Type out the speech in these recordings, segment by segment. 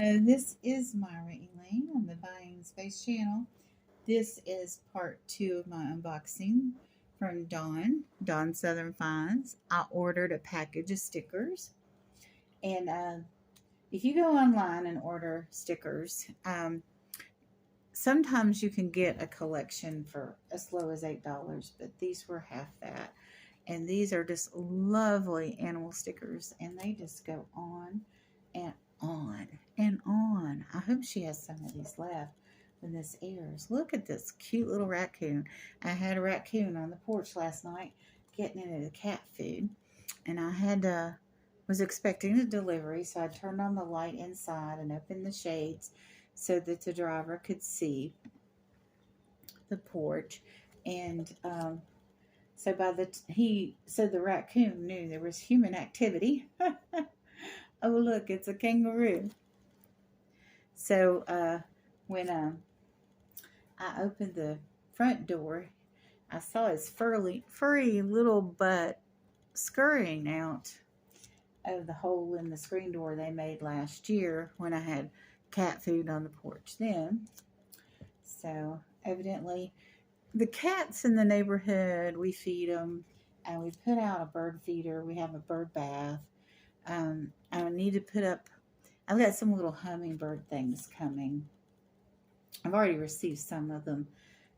This is Myra Elaine on the Buying Space channel. This is part 2 of my unboxing from Dawn Southern Finds. I ordered a package of stickers, and if you go online and order stickers, sometimes you can get a collection for as low as $8, but these were half that. And these are just lovely animal stickers, and they just go on and on and on. I hope she has some of these left when this airs. Look at this cute little raccoon. I had a raccoon on the porch last night getting into the cat food, and I had was expecting a delivery, so I turned on the light inside and opened the shades so that the driver could see the porch. And so the raccoon knew there was human activity. Oh, look, it's a kangaroo. So when I opened the front door, I saw his furry little butt scurrying out of the hole in the screen door they made last year when I had cat food on the porch then. So evidently, the cats in the neighborhood, we feed them, and we put out a bird feeder. We have a bird bath. I need to put up, I've got some little hummingbird things coming. I've already received some of them.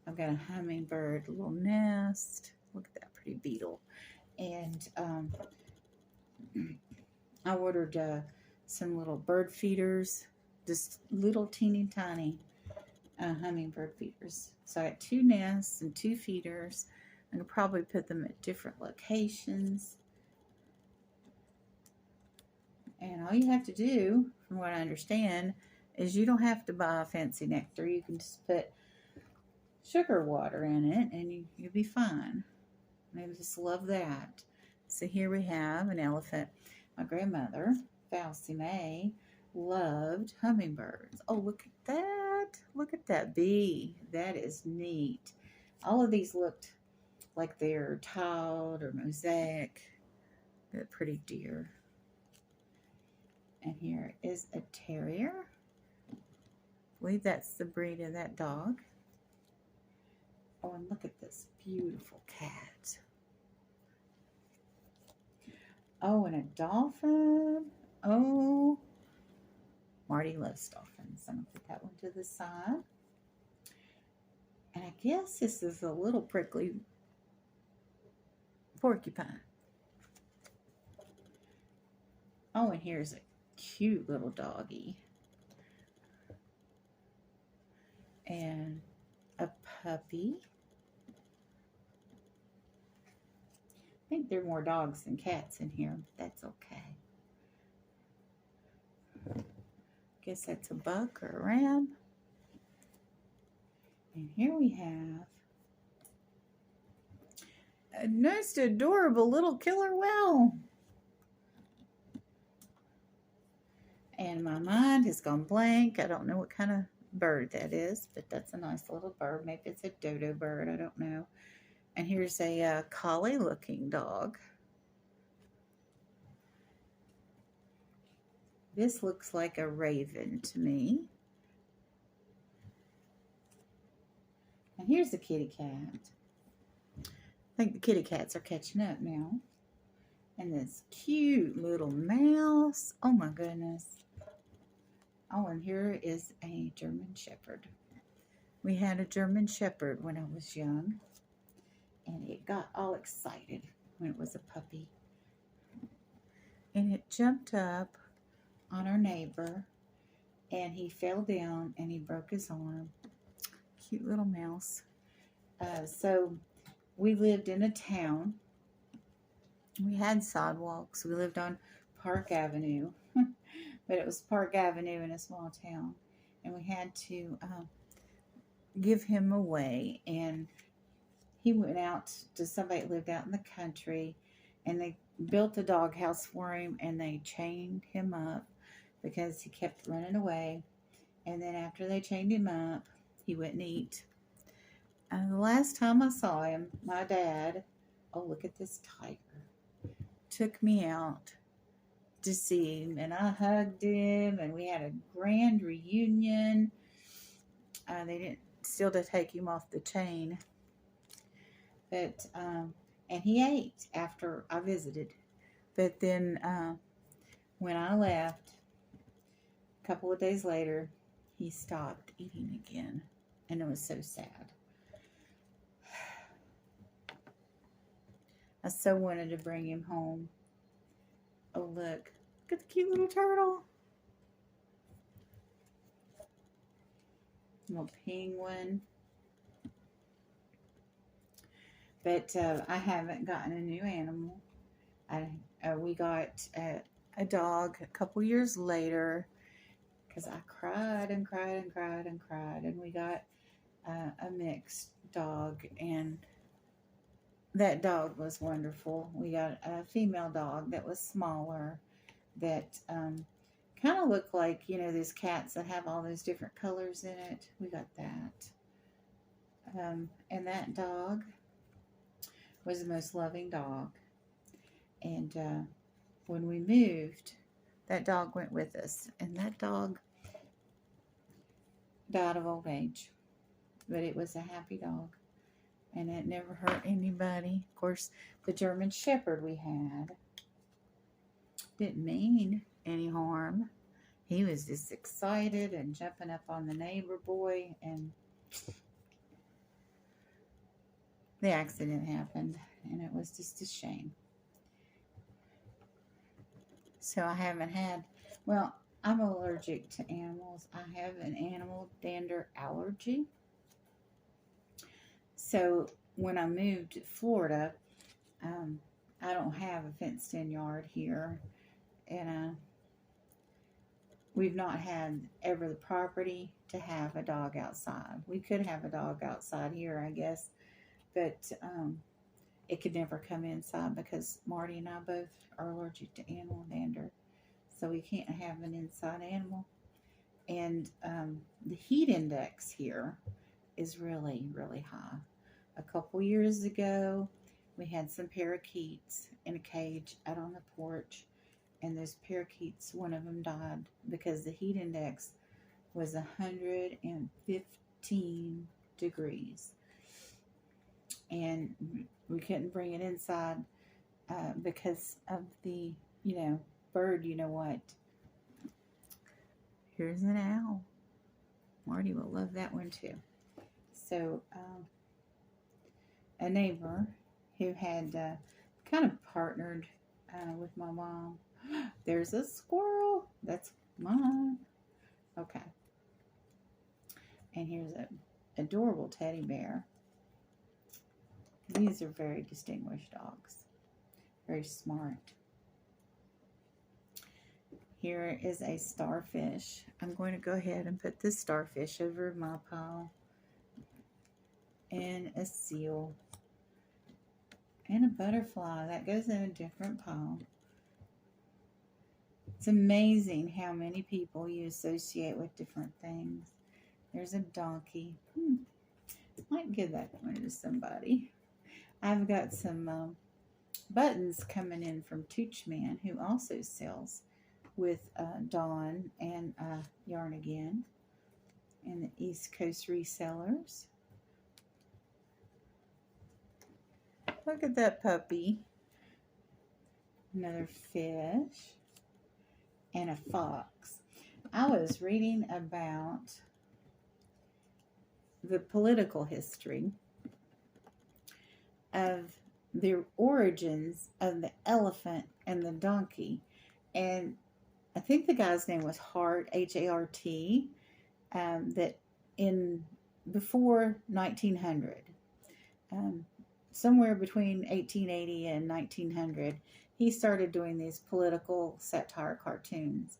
I've got a hummingbird little nest. Look at that pretty beetle. And I ordered some little bird feeders, just little teeny tiny hummingbird feeders. So I got 2 nests and 2 feeders. I'm going to probably put them at different locations. And all you have to do, from what I understand, is you don't have to buy a fancy nectar. You can just put sugar water in it and you'll be fine. I just love that. So here we have an elephant. My grandmother, Falsy May, loved hummingbirds. Oh, look at that. Look at that bee. That is neat. All of these looked like they're tiled or mosaic. That pretty deer. And here is a terrier. I believe that's the breed of that dog. Oh, and look at this beautiful cat. Oh, and a dolphin. Oh, Marty loves dolphins. I'm going to put that one to the side. And I guess this is a little prickly porcupine. Oh, and here's a cute little doggy. And a puppy. I think there are more dogs than cats in here, but that's okay. Guess that's a buck or a ram. And here we have a nice, adorable little killer whale. And my mind has gone blank. I don't know what kind of bird that is, but that's a nice little bird. Maybe it's a dodo bird. I don't know. And here's a collie-looking dog. This looks like a raven to me. And here's a kitty cat. I think the kitty cats are catching up now. And this cute little mouse. Oh my goodness. Oh, and here is a German Shepherd. We had a German Shepherd when I was young. And it got all excited when it was a puppy. And it jumped up on our neighbor. And he fell down and he broke his arm. Cute little mouse. So we lived in a town. We had sidewalks. We lived on Park Avenue. But it was Park Avenue in a small town. And we had to give him away. And he went out to somebody that lived out in the country. And they built a doghouse for him. And they chained him up because he kept running away. And then after they chained him up, he wouldn't eat. And the last time I saw him, my dad, oh, look at this tiger, took me out to see him, and I hugged him, and we had a grand reunion. They didn't still to take him off the chain, but and he ate after I visited. But then when I left, a couple of days later, he stopped eating again, and it was so sad. I so wanted to bring him home. Oh, look at the cute little turtle. Little penguin. But I haven't gotten a new animal. We got a dog a couple years later because I cried and cried and cried and cried. And we got a mixed dog, and that dog was wonderful. We got a female dog that was smaller that kind of looked like, you know, those cats that have all those different colors in it. We got that. And that dog was the most loving dog. And when we moved, that dog went with us. And that dog died of old age. But it was a happy dog. And it never hurt anybody. Of course, the German Shepherd we had didn't mean any harm. He was just excited and jumping up on the neighbor boy, and the accident happened, and it was just a shame. So I haven't had, well, I'm allergic to animals. I have an animal dander allergy. So when I moved to Florida, I don't have a fenced-in yard here, and we've not had ever the property to have a dog outside. We could have a dog outside here, I guess, but it could never come inside because Marty and I both are allergic to animal dander, so we can't have an inside animal. And the heat index here is really, really high. A couple years ago, we had some parakeets in a cage out on the porch, and those parakeets, one of them died because the heat index was 115 degrees. And we couldn't bring it inside because of the, bird, you know what. Here's an owl. Marty will love that one too. So, a neighbor who had kind of partnered with my mom. There's a squirrel. That's mine. Okay. And here's an adorable teddy bear. These are very distinguished dogs. Very smart. Here is a starfish. I'm going to go ahead and put this starfish over my pile. And a seal. And a butterfly. That goes in a different pile. It's amazing how many people you associate with different things. There's a donkey. Might give that one to somebody. I've got some buttons coming in from Tooch Man, who also sells with Dawn and Yarn Again and the East Coast resellers. Look at that puppy. Another fish and a fox. I was reading about the political history of the origins of the elephant and the donkey, and I think the guy's name was Hart, H-A-R-T, that in before 1900, somewhere between 1880 and 1900, he started doing these political satire cartoons.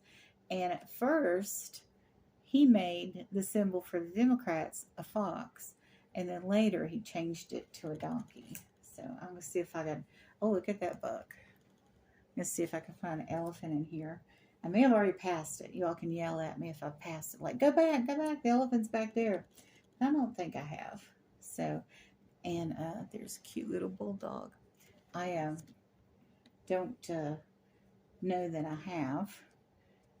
And at first, he made the symbol for the Democrats a fox. And then later, he changed it to a donkey. So I'm going to see if I can... Oh, look at that buck. I'm going to see if I can find an elephant in here. I may have already passed it. You all can yell at me if I passed it. Like, go back, the elephant's back there. I don't think I have. So, and there's a cute little bulldog. I don't know that I have,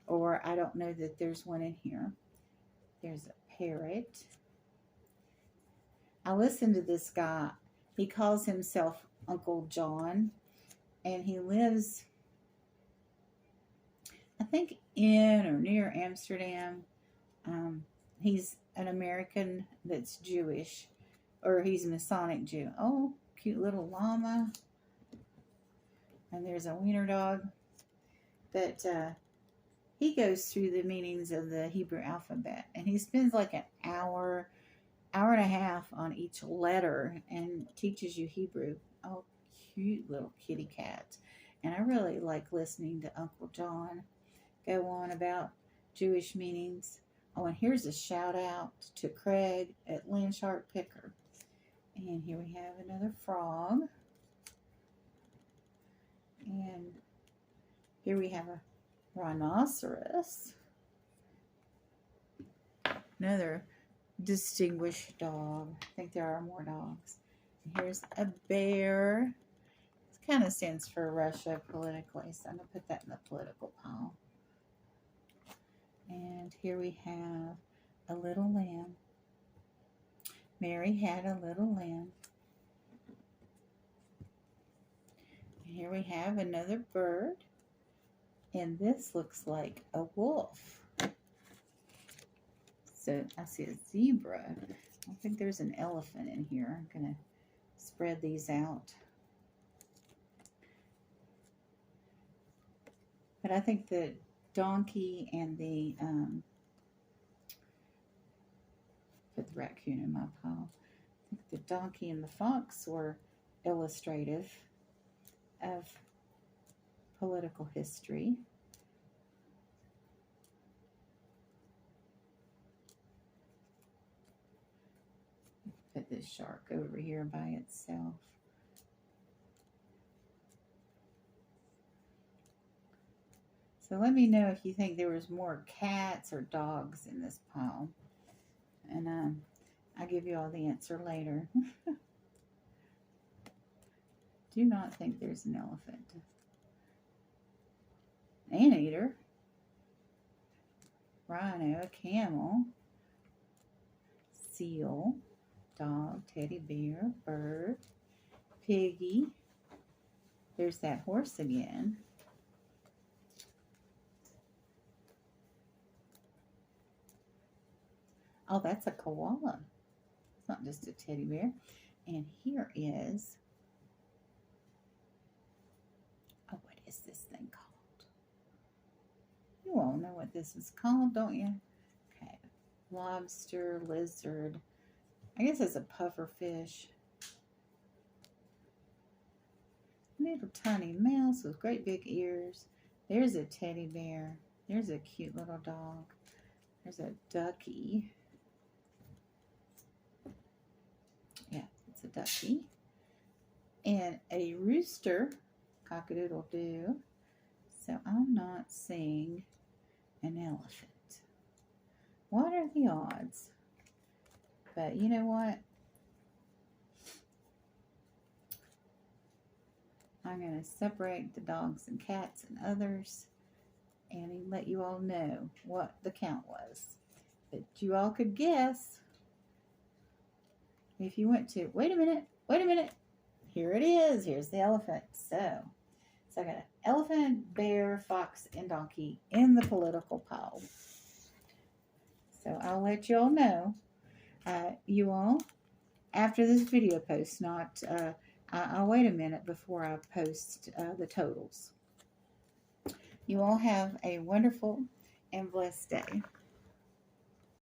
or I don't know that there's one in here. There's a parrot. I listened to this guy. He calls himself Uncle John, and he lives, I think, in or near Amsterdam. He's an American that's Jewish, or he's a Masonic Jew. Oh, cute little llama. And there's a wiener dog. But he goes through the meanings of the Hebrew alphabet, and he spends like an hour and a half on each letter and teaches you Hebrew. Oh, cute little kitty cat. And I really like listening to Uncle John go on about Jewish meanings. Oh, and here's a shout out to Craig at Landshark Picker. And here we have another frog. And here we have a rhinoceros. Another distinguished dog. I think there are more dogs. And here's a bear. It kind of stands for Russia politically, so I'm going to put that in the political pile. And here we have a little lamb. Mary had a little lamb. And here we have another bird. And this looks like a wolf. So I see a zebra. I don't think there's an elephant in here. I'm going to spread these out. But I think the donkey and the, put the raccoon in my pile. I think the donkey and the fox were illustrative of political history. Put this shark over here by itself. So let me know if you think there was more cats or dogs in this pile. And I'll give you all the answer later. Do not think there's an elephant. Anteater. Rhino, a camel. Seal. Dog, teddy bear, bird, piggy. There's that horse again. Oh, that's a koala. It's not just a teddy bear. And here is, oh, what is this thing called? You all know what this is called, don't you? Okay. Lobster, lizard. I guess it's a puffer fish. Little tiny mouse with great big ears. There's a teddy bear. There's a cute little dog. There's a ducky. Yeah, it's a ducky. And a rooster. Cock-a-doodle-doo. So I'm not seeing an elephant. What are the odds? But you know what? I'm going to separate the dogs and cats and others and let you all know what the count was. But you all could guess if you went to, wait a minute, here it is, here's the elephant. So I got an elephant, bear, fox, and donkey in the political pile. So I'll let you all know. You all, after this video post, I'll wait a minute before I post the totals. You all have a wonderful and blessed day.